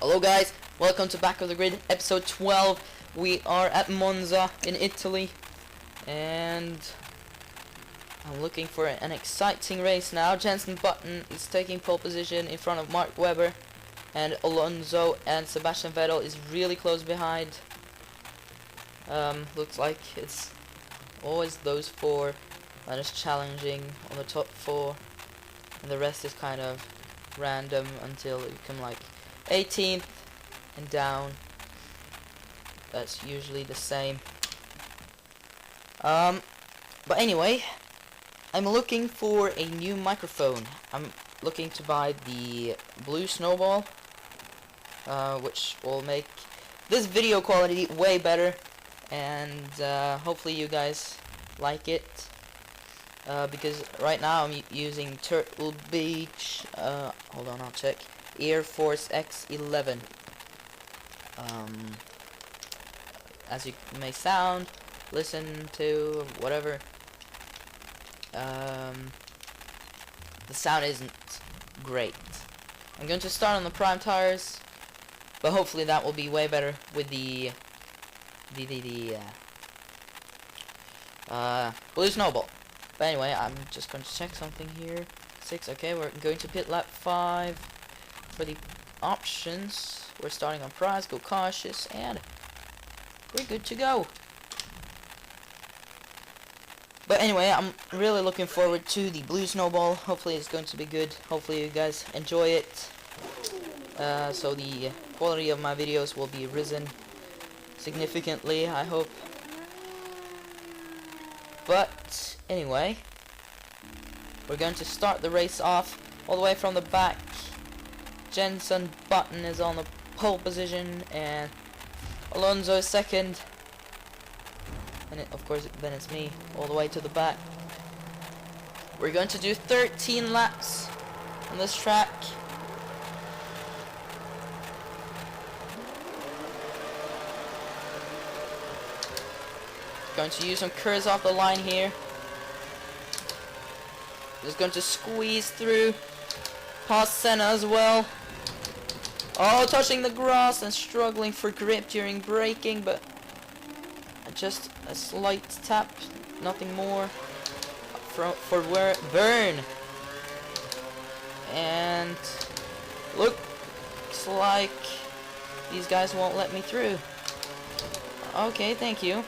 Hello guys, welcome to Back of the Grid, episode 12. We are at Monza in Italy, and I'm looking for an exciting race now. Jensen Button is taking pole position in front of Mark Webber, and Alonso and Sebastian Vettel is really close behind. Looks like it's always those four that is challenging on the top four, and the rest is kind of random until you come like 18th and down. That's usually the same. But anyway, I'm looking for a new microphone. I'm looking to buy the Blue Snowball, which will make this video quality way better, and hopefully you guys like it. Because right now I'm using Turtle Beach, hold on, I'll check, Air Force X11. As you may listen to, whatever, the sound isn't great. I'm going to start on the prime tires, but hopefully that will be way better with the Blue Snowball. But anyway, I'm just going to check something here. 6, okay, we're going to pit lap 5. For the options, we're starting on prize, go cautious, and we're good to go. But anyway, I'm really looking forward to the Blue Snowball. Hopefully it's going to be good. Hopefully you guys enjoy it. So the quality of my videos will be risen significantly, I hope. But anyway, we're going to start the race off all the way from the back. Jensen Button is on the pole position, and Alonso is second. And of course, then it's me all the way to the back. We're going to do 13 laps on this track. Going to use some curves off the line here. Just going to squeeze through past Senna as well. Oh, touching the grass and struggling for grip during braking, but just a slight tap, nothing more. For Vern. And looks like these guys won't let me through. Okay, thank you.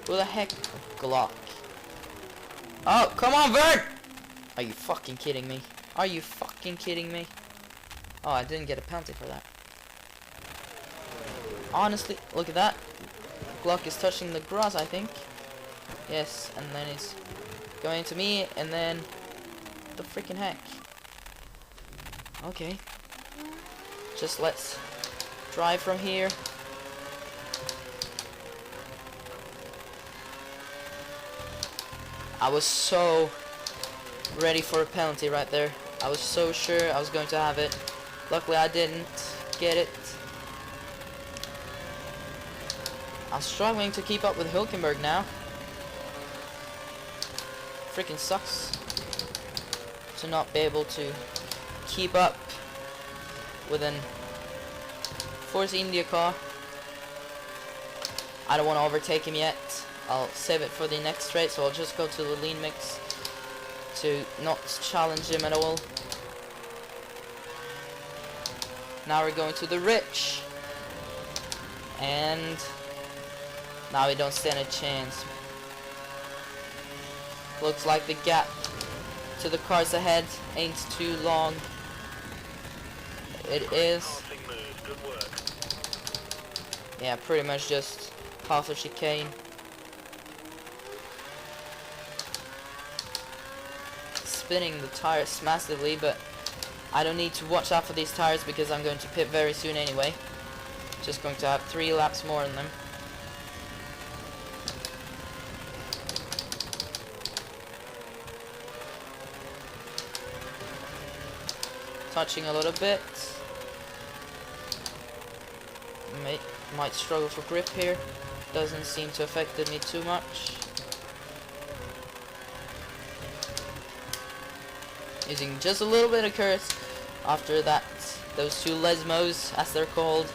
Who the heck? Glock. Oh, come on, Vern! Are you fucking kidding me? Are you fucking kidding me? Oh, I didn't get a penalty for that. Honestly, look at that. Glock is touching the grass, I think. Yes, and then he's going to me, and then the freaking heck. Okay. Just let's drive from here. I was so ready for a penalty right there. I was so sure I was going to have it. Luckily I didn't get it. I'm struggling to keep up with Hülkenberg now. Freaking sucks to not be able to keep up with an Force India car. I don't want to overtake him yet. I'll save it for the next race, so I'll just go to the lean mix to not challenge him at all. Now we're going to the rich, and now we don't stand a chance. Looks like the gap to the cars ahead ain't too long. It is. Yeah, pretty much just half a chicane. Spinning the tires massively, but I don't need to watch out for these tires because I'm going to pit very soon anyway. Just going to have 3 laps more in them. Touching a little bit. Might struggle for grip here. Doesn't seem to affect me too much. using just a little bit of curse after that. Those two lesmos, as they're called.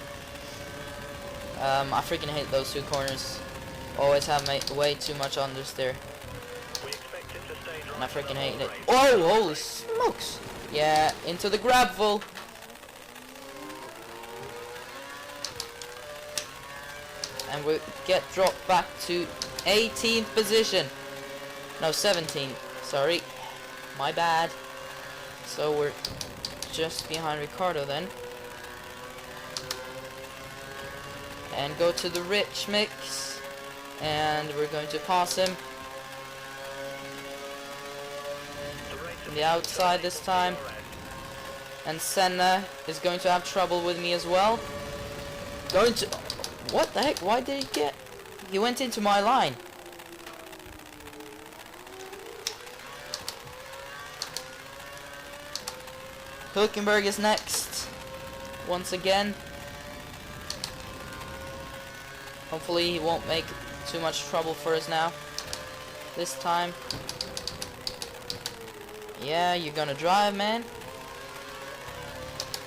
I freaking hate those two corners. Always have way too much understeer. And I freaking hate it. Oh, holy smokes! Yeah, into the gravel. And we get dropped back to 18th position. No, 17th. Sorry. My bad. So we're just behind Ricardo then. And go to the rich mix. And we're going to pass him. From the outside this time. And Senna is going to have trouble with me as well. Going to... What the heck? Why did he get... He went into my line. Hülkenberg is next. Once again. Hopefully he won't make too much trouble for us now. This time. Yeah, you're gonna drive, man.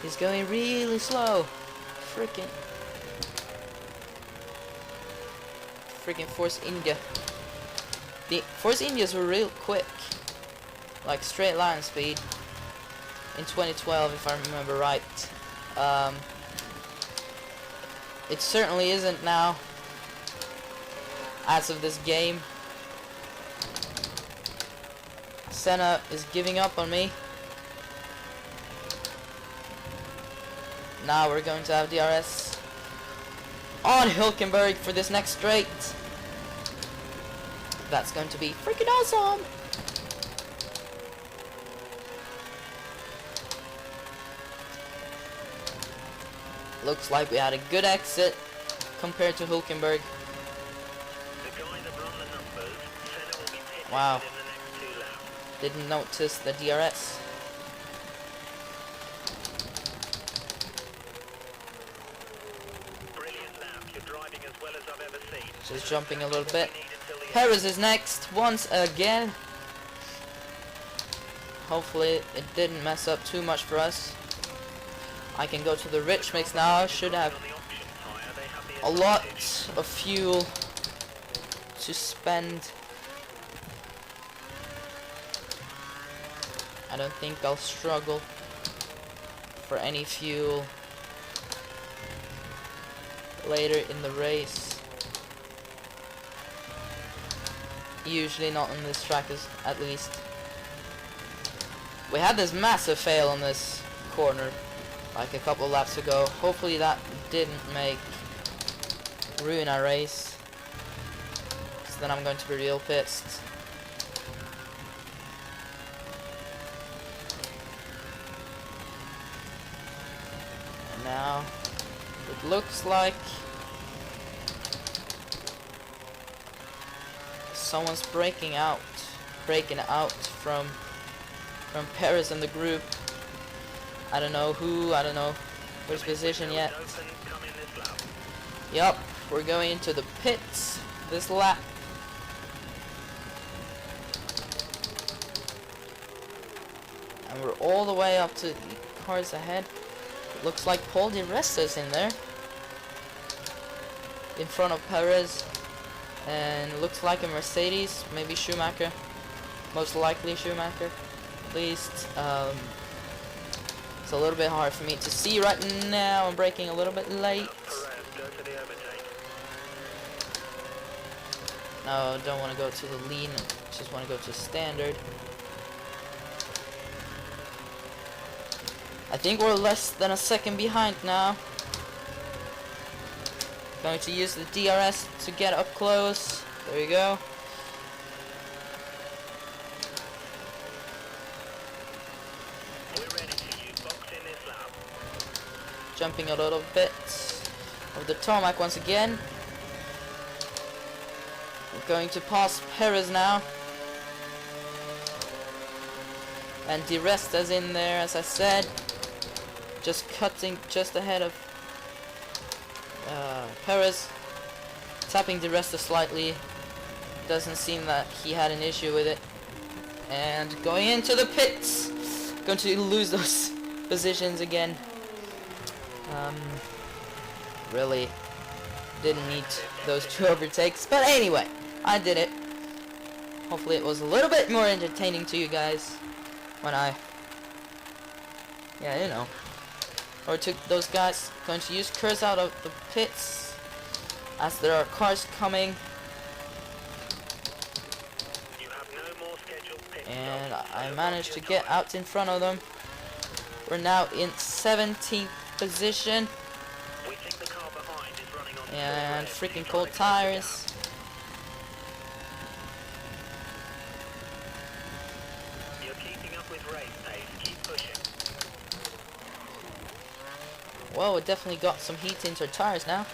He's going really slow. Freaking Force India. The Force Indias were real quick. Like straight line speed. In 2012, if I remember right. It certainly isn't now. As of this game. Senna is giving up on me. Now we're going to have DRS on Hülkenberg for this next straight. That's going to be freaking awesome. Looks like we had a good exit compared to Hülkenberg. Wow. Didn't notice the DRS. Just jumping a little bit. Perez is next once again. Hopefully it didn't mess up too much for us. I can go to the rich mix now. I should have a lot of fuel to spend. I don't think I'll struggle for any fuel later in the race. Usually not on this track, at least. We had this massive fail on this corner like a couple laps ago. Hopefully that didn't ruin our race. So then I'm going to be real pissed. And now it looks like someone's breaking out from Perez in the group. I don't know who, I don't know which position yet. Yup, we're going into the pits this lap. And we're all the way up to the cars ahead. It looks like Paul Di Resta's in there. In front of Perez. And looks like a Mercedes, maybe Schumacher. Most likely Schumacher. At least, it's a little bit hard for me to see right now. I'm braking a little bit late. No, don't want to go to the lean. Just want to go to standard. I think we're less than a second behind now. Going to use the DRS to get up close. There you go. Jumping a little bit of the tarmac once again. We're going to pass Perez now. And Di Resta's in there, as I said. Just cutting just ahead of Perez, tapping Di Resta slightly. Doesn't seem that he had an issue with it. And going into the pits. going to lose those positions again. Really didn't need those 2 overtakes, but anyway, I did it. Hopefully it was a little bit more entertaining to you guys when I, yeah, you know, overtook those guys. Going to use curse out of the pits as there are cars coming. And I managed to get out in front of them. We're now in 17th position. And freaking cold tires. You're keeping up with race pace. Keep pushing. Well, we definitely got some heat into our tires now.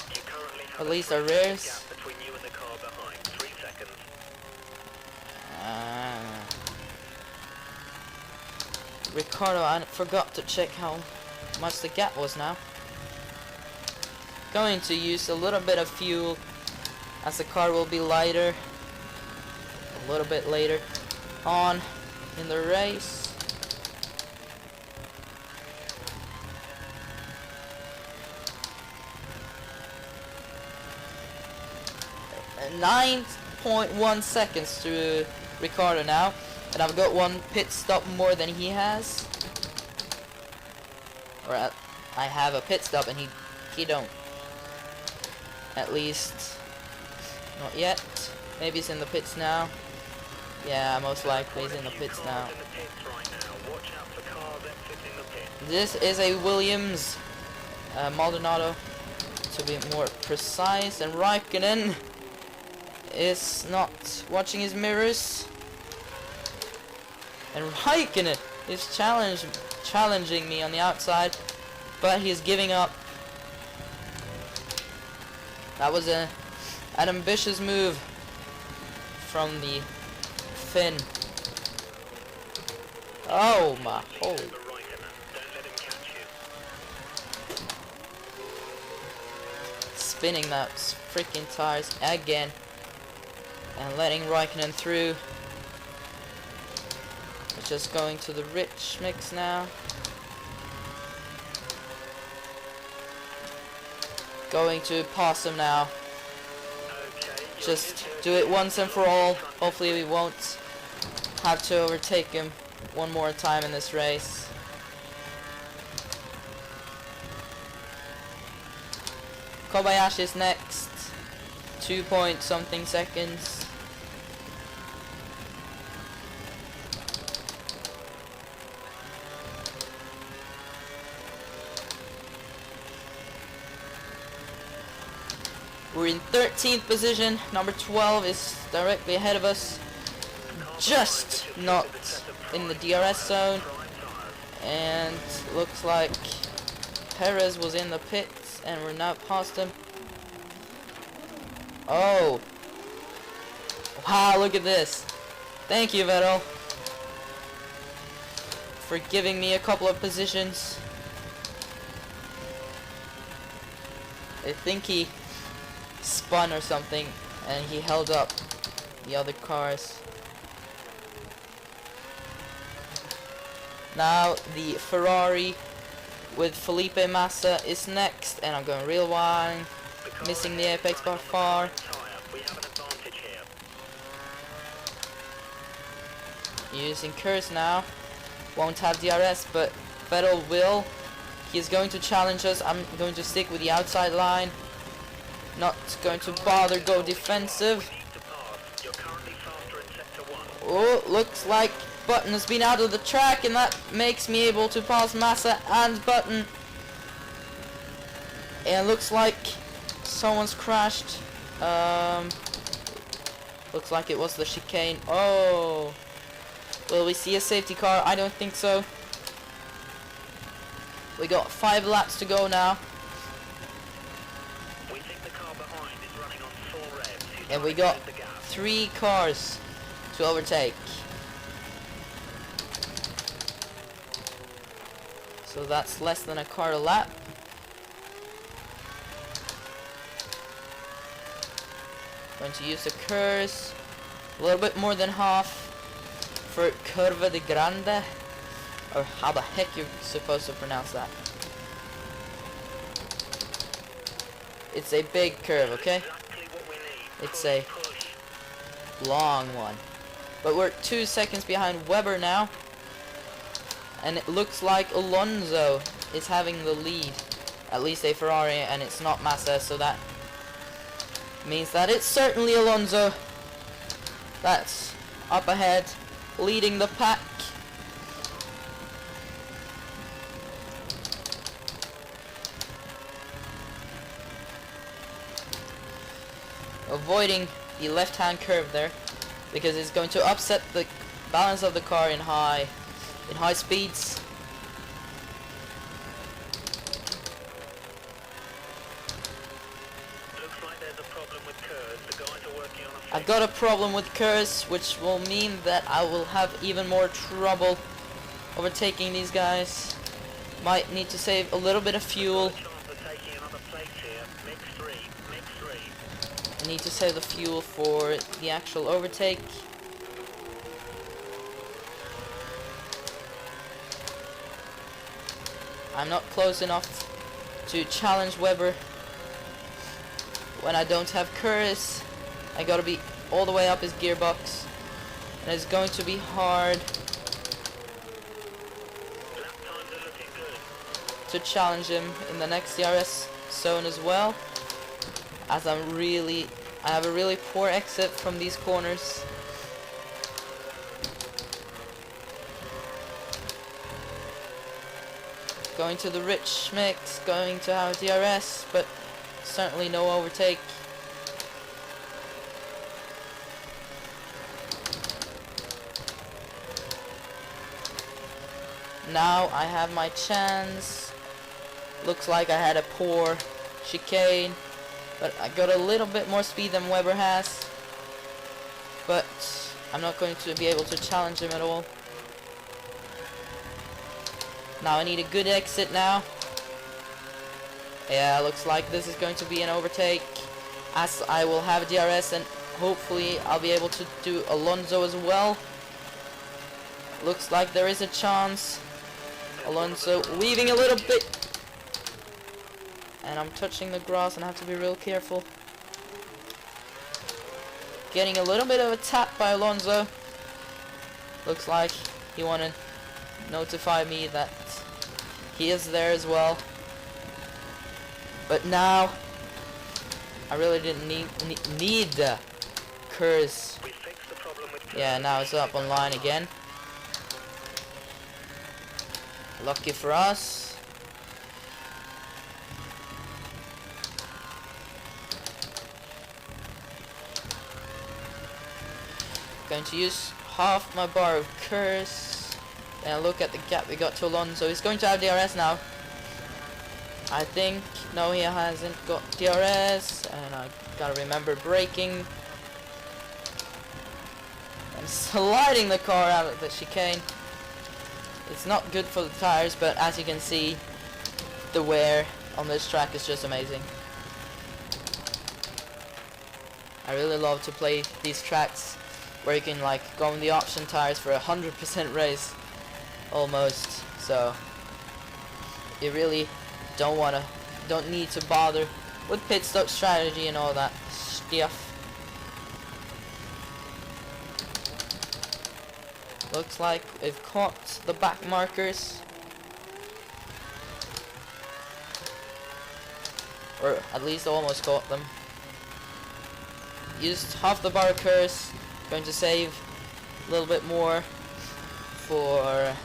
At least our rears. Between you and the car behind. 3 seconds. Ricardo, I forgot to check how much the gap was now. Going to use a little bit of fuel as the car will be lighter a little bit later on in the race. And 9.1 seconds to Ricardo now, and I've got 1 pit stop more than he has. Or I have a pit stop and he don't. At least not yet. Maybe he's in the pits now. Yeah, most likely he's in the pits now. This is a Williams Maldonado, to be more precise, and Raikkonen is not watching his mirrors. And Raikkonen is challenging me on the outside, but he's giving up. That was an ambitious move from the Finn. Oh my holy. Spinning that freaking tires again and letting Raikkonen through. We're just going to the rich mix now. Going to pass him now. Just do it once and for all. Hopefully we won't have to overtake him one more time in this race. Kobayashi is next. 2 point something seconds. We're in 13th position. Number 12 is directly ahead of us. Just not in the DRS zone. And looks like Perez was in the pits and we're now past him. Oh. Wow, look at this. Thank you, Vettel, for giving me a couple of positions. I think he spun or something and he held up the other cars. Now the Ferrari with Felipe Massa is next, and I'm going real wide, missing the apex by far. Using curse now, won't have DRS, but Vettel will. He's going to challenge us. I'm going to stick with the outside line. Not going to bother go defensive. Oh, looks like Button has been out of the track, and that makes me able to pass Massa and Button. And looks like someone's crashed. Looks like it was the chicane. Oh, will we see a safety car? I don't think so. We got 5 laps to go now. And we got 3 cars to overtake. So that's less than a car a lap. Going to use the curse. A little bit more than half for Curva de Grande. or how the heck you're supposed to pronounce that. It's a big curve, okay? Exactly what we need. It's Push, a push. long one. But we're 2 seconds behind Weber now. And it looks like Alonso is having the lead. At least a Ferrari, and it's not Massa, so that means that it's certainly Alonso that's up ahead, leading the pack. Avoiding the left-hand curve there, because it's going to upset the balance of the car in high speeds. Looks like there's a problem with curves. The guys are working on a I've got a problem with curves, which will mean that I will have even more trouble overtaking these guys. Might need to save a little bit of fuel. chance of taking another place here. Mix three. I need to save the fuel for the actual overtake. I'm not close enough to challenge Weber. When I don't have curves, I gotta be all the way up his gearbox, and it's going to be hard Lap times are looking good. to challenge him in the next DRS zone as well, as I have a really poor exit from these corners. Going to the rich mix, going to have DRS, but certainly no overtake. Now I have my chance. Looks like I had a poor chicane, but I got a little bit more speed than Weber has. But I'm not going to be able to challenge him at all. Now I need a good exit now. Yeah, looks like this is going to be an overtake, as I will have DRS, and hopefully I'll be able to do Alonso as well. Looks like there is a chance. Alonso weaving a little bit, and I'm touching the grass and I have to be real careful. Getting a little bit of a tap by Alonso. Looks like he wanted to notify me that he is there as well. But now I really didn't need the curse. We fixed the problem with curves. Yeah, now it's up online again. Lucky for us. Going to use half my bar of curse. And look at the gap we got to Alonso. He's going to have DRS now. I think. No, he hasn't got DRS. And I gotta remember braking. I'm sliding the car out of the chicane. It's not good for the tires, but as you can see, the wear on this track is just amazing. I really love to play these tracks where you can like go on the option tires for 100% race almost. So you really don't need to bother with pit stop strategy and all that stuff. Looks like we've caught the back markers, or at least almost caught them. Used half the bar curse, going to save a little bit more for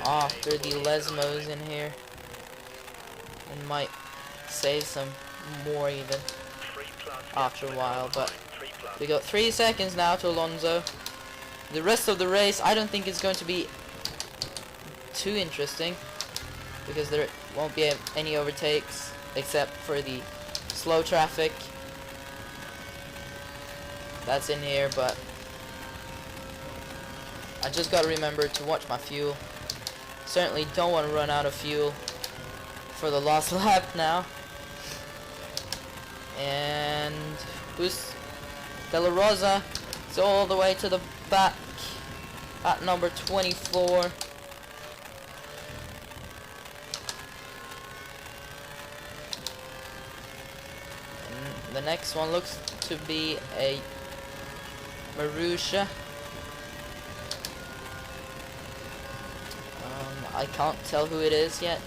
after the Lesmos in here, and might save some more even after a while. But we got 3 seconds now to Alonso. The rest of the race I don't think it's going to be too interesting, because there won't be any overtakes except for the slow traffic that's in here. But I just gotta remember to watch my fuel. Certainly don't want to run out of fuel for the last lap now. And who's De La Rosa? It's all the way to the back. at number 24. And the next one looks to be a Marusha. I can't tell who it is yet.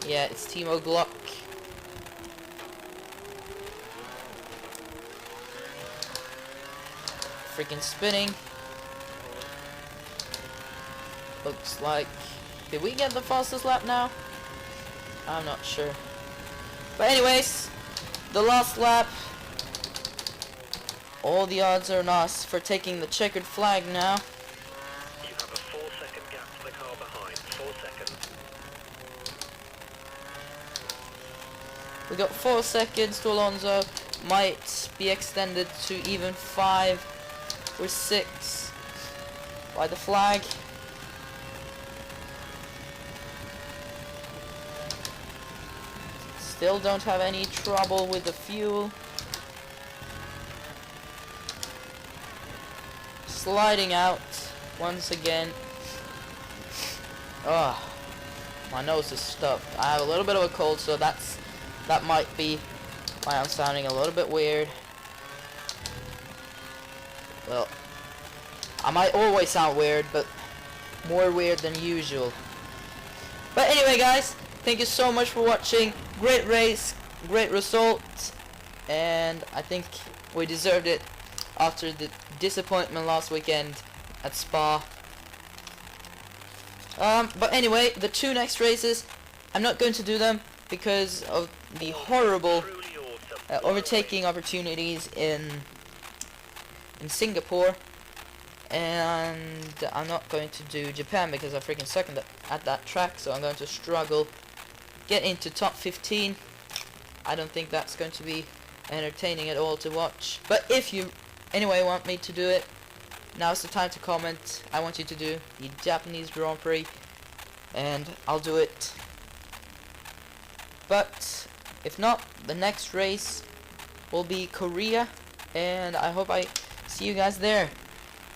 Yeah, it's Timo Glock. Freaking spinning. Looks like... Did we get the fastest lap now? I'm not sure. But anyways, the last lap. All the odds are on us for taking the checkered flag now. You have a 4-second gap to the car behind. 4 seconds. We got 4 seconds to Alonso. Might be extended to even 5 or 6 by the flag. Still don't have any trouble with the fuel. Sliding out once again. Oh, my nose is stuffed. I have a little bit of a cold, so that might be why I'm sounding a little bit weird. Well, I might always sound weird, but more weird than usual. But anyway, guys, thank you so much for watching. Great race, great result, and I think we deserved it after the disappointment last weekend at Spa. But anyway, the 2 next races, I'm not going to do them because of the horrible overtaking opportunities in Singapore, and I'm not going to do Japan because I freaking suck at that track, so I'm going to struggle get into top 15. I don't think that's going to be entertaining at all to watch. But if you anyway want me to do it, now's the time to comment. I want you to do the Japanese Grand Prix, and I'll do it. But if not, the next race will be Korea, and I hope I see you guys there.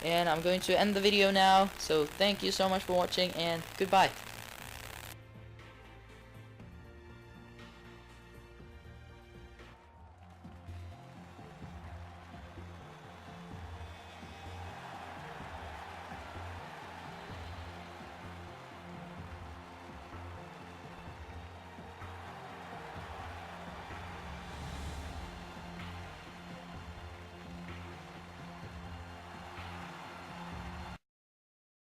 And I'm going to end the video now, so thank you so much for watching, and goodbye.